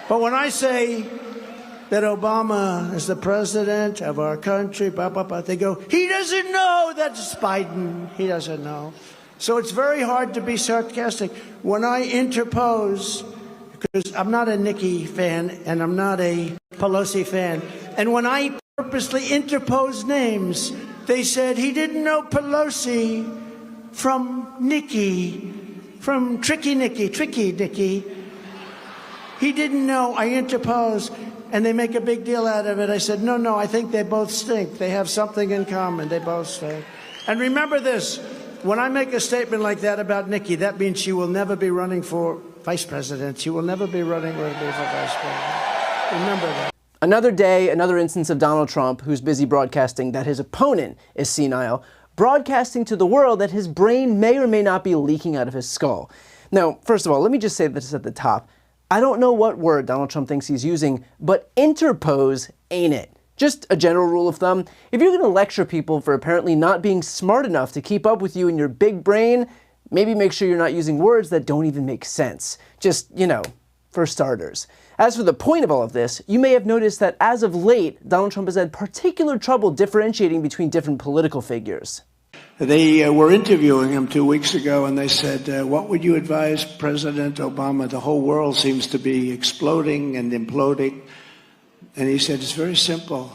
But when I say that Obama is the president of our country, blah, blah, blah, they go, he doesn't know that's Biden. He doesn't know. So it's very hard to be sarcastic. When I interpose, because I'm not a Nikki fan and I'm not a Pelosi fan, and when I purposely interpose names, they said he didn't know Pelosi from Nikki, from Tricky Nikki. He didn't know. I interpose, and they make a big deal out of it. I said, no, I think they both stink. They have something in common. They both stink. And remember this, when I make a statement like that about Nikki, that means she will never be running for vice president. She will never be running for vice president. Remember that. Another day, another instance of Donald Trump, who's busy broadcasting that his opponent is senile, broadcasting to the world that his brain may or may not be leaking out of his skull. Now, first of all, let me just say this at the top. I don't know what word Donald Trump thinks he's using, but interpose ain't it. Just a general rule of thumb, if you're going to lecture people for apparently not being smart enough to keep up with you in your big brain, maybe make sure you're not using words that don't even make sense. Just, for starters. As for the point of all of this, you may have noticed that as of late, Donald Trump has had particular trouble differentiating between different political figures. They were interviewing him 2 weeks ago, and they said, what would you advise President Obama? The whole world seems to be exploding and imploding. And he said, it's very simple.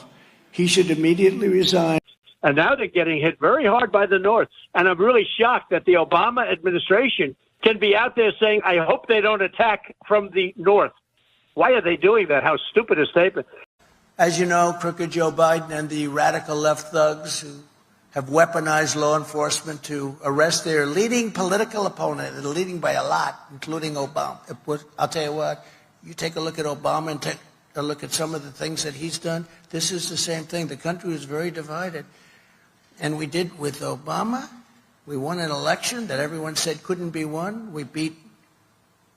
He should immediately resign. And now they're getting hit very hard by the North. And I'm really shocked that the Obama administration can be out there saying, I hope they don't attack from the North. Why are they doing that? How stupid a statement. As you know, crooked Joe Biden and the radical left thugs who have weaponized law enforcement to arrest their leading political opponent, and leading by a lot, including Obama. I'll tell you what, you take a look at Obama and take a look at some of the things that he's done. This is the same thing. The country was very divided. And we did with Obama. We won an election that everyone said couldn't be won. We beat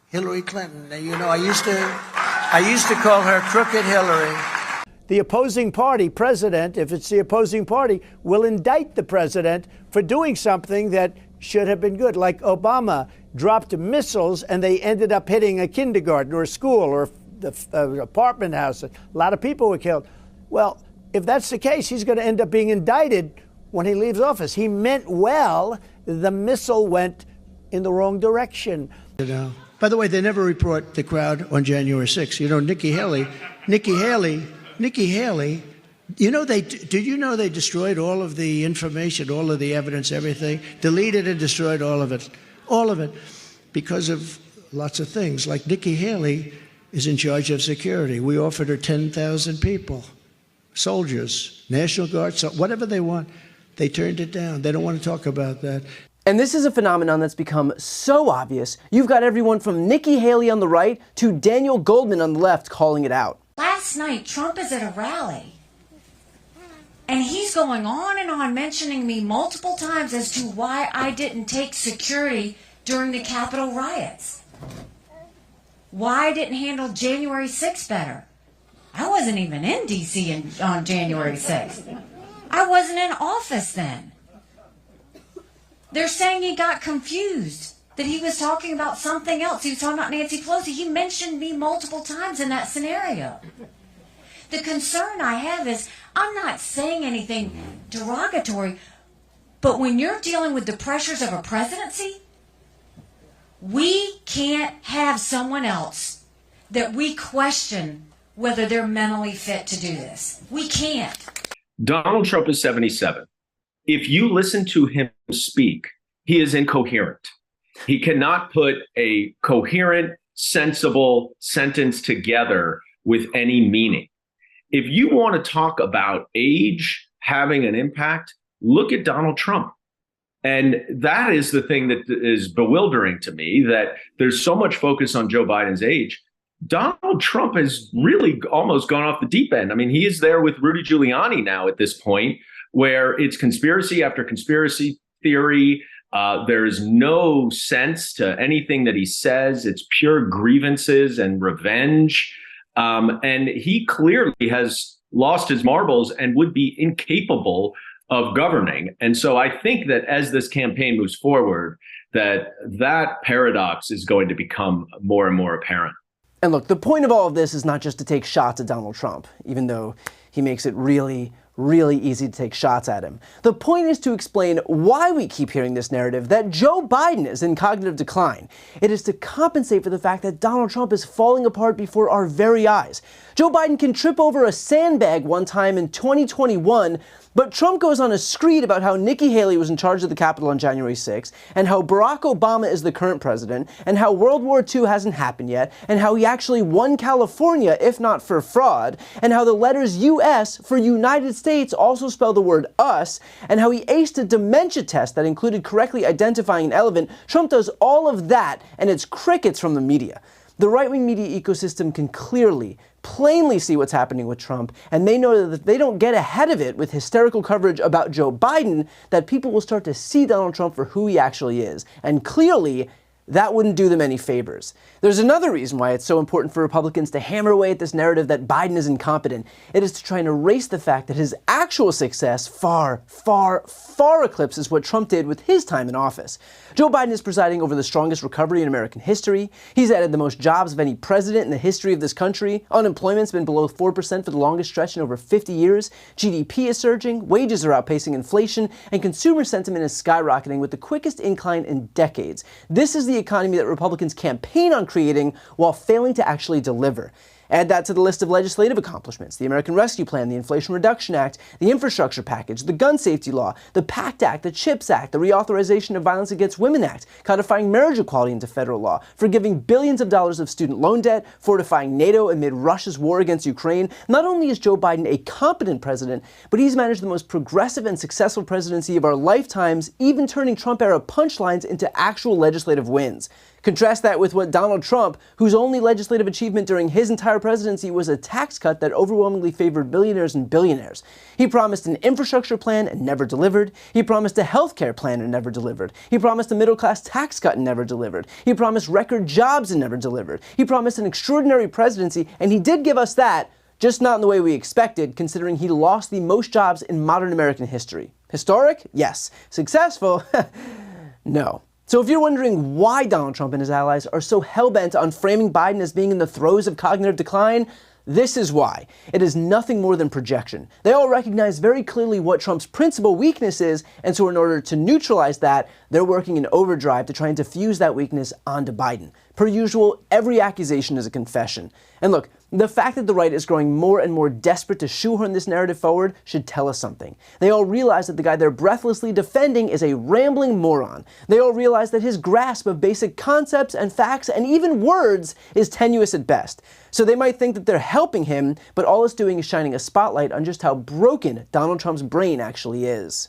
Hillary Clinton. Now, I used to call her Crooked Hillary. The opposing party, president, if it's the opposing party, will indict the president for doing something that should have been good. Like Obama dropped missiles and they ended up hitting a kindergarten or a school or the apartment house. A lot of people were killed. Well, if that's the case, he's going to end up being indicted when he leaves office. He meant well. The missile went in the wrong direction. By the way, they never report the crowd on January 6th. Nikki Haley, did you know they destroyed all of the information, all of the evidence, everything? Deleted and destroyed all of it, because of lots of things. Like Nikki Haley is in charge of security. We offered her 10,000 people, soldiers, National Guard, so whatever they want. They turned it down. They don't want to talk about that. And this is a phenomenon that's become so obvious, you've got everyone from Nikki Haley on the right to Daniel Goldman on the left calling it out. Last night, Trump is at a rally, and he's going on and on mentioning me multiple times as to why I didn't take security during the Capitol riots. Why I didn't handle January 6th better. I wasn't even in D.C. on January 6th. I wasn't in office then. They're saying he got confused, that he was talking about something else. He was talking about Nancy Pelosi. He mentioned me multiple times in that scenario. The concern I have is I'm not saying anything derogatory, but when you're dealing with the pressures of a presidency, we can't have someone else that we question whether they're mentally fit to do this. We can't. Donald Trump is 77. If you listen to him speak, he is incoherent. He cannot put a coherent, sensible sentence together with any meaning. If you want to talk about age having an impact, look at Donald Trump. And that is the thing that is bewildering to me, that there's so much focus on Joe Biden's age. Donald Trump has really almost gone off the deep end. I mean, he is there with Rudy Giuliani now at this point, where it's conspiracy after conspiracy theory. There is no sense to anything that he says. It's pure grievances and revenge. And he clearly has lost his marbles and would be incapable of governing. And so I think that as this campaign moves forward, that paradox is going to become more and more apparent. And look, the point of all of this is not just to take shots at Donald Trump, even though he makes it really easy to take shots at him. The point is to explain why we keep hearing this narrative that Joe Biden is in cognitive decline. It is to compensate for the fact that Donald Trump is falling apart before our very eyes. Joe Biden can trip over a sandbag one time in 2021, but Trump goes on a screed about how Nikki Haley was in charge of the Capitol on January 6th, and how Barack Obama is the current president, and how World War II hasn't happened yet, and how he actually won California, if not for fraud, and how the letters US for United States also spell the word us, and how he aced a dementia test that included correctly identifying an elephant. Trump does all of that, and it's crickets from the media. The right-wing media ecosystem can plainly see what's happening with Trump, and they know that if they don't get ahead of it with hysterical coverage about Joe Biden, that people will start to see Donald Trump for who he actually is. And clearly, that wouldn't do them any favors. There's another reason why it's so important for Republicans to hammer away at this narrative that Biden is incompetent. It is to try and erase the fact that his actual success far eclipses what Trump did with his time in office. Joe Biden is presiding over the strongest recovery in American history. He's added the most jobs of any president in the history of this country. Unemployment's been below 4% for the longest stretch in over 50 years. GDP is surging, wages are outpacing inflation, and consumer sentiment is skyrocketing with the quickest incline in decades. This is the economy that Republicans campaign on creating while failing to actually deliver. Add that to the list of legislative accomplishments: the American Rescue Plan, the Inflation Reduction Act, the Infrastructure Package, the Gun Safety Law, the PACT Act, the CHIPS Act, the Reauthorization of Violence Against Women Act, codifying marriage equality into federal law, forgiving billions of dollars of student loan debt, fortifying NATO amid Russia's war against Ukraine. Not only is Joe Biden a competent president, but he's managed the most progressive and successful presidency of our lifetimes, even turning Trump-era punchlines into actual legislative wins. Contrast that with what Donald Trump, whose only legislative achievement during his entire presidency was a tax cut that overwhelmingly favored billionaires and billionaires. He promised an infrastructure plan and never delivered. He promised a healthcare plan and never delivered. He promised a middle-class tax cut and never delivered. He promised record jobs and never delivered. He promised an extraordinary presidency, and he did give us that, just not in the way we expected, considering he lost the most jobs in modern American history. Historic? Yes. Successful? No. So if you're wondering why Donald Trump and his allies are so hell-bent on framing Biden as being in the throes of cognitive decline, this is why. It is nothing more than projection. They all recognize very clearly what Trump's principal weakness is, and so in order to neutralize that, they're working in overdrive to try and diffuse that weakness onto Biden. Per usual, every accusation is a confession. And look, the fact that the right is growing more and more desperate to shoehorn this narrative forward should tell us something. They all realize that the guy they're breathlessly defending is a rambling moron. They all realize that his grasp of basic concepts and facts and even words is tenuous at best. So they might think that they're helping him, but all it's doing is shining a spotlight on just how broken Donald Trump's brain actually is.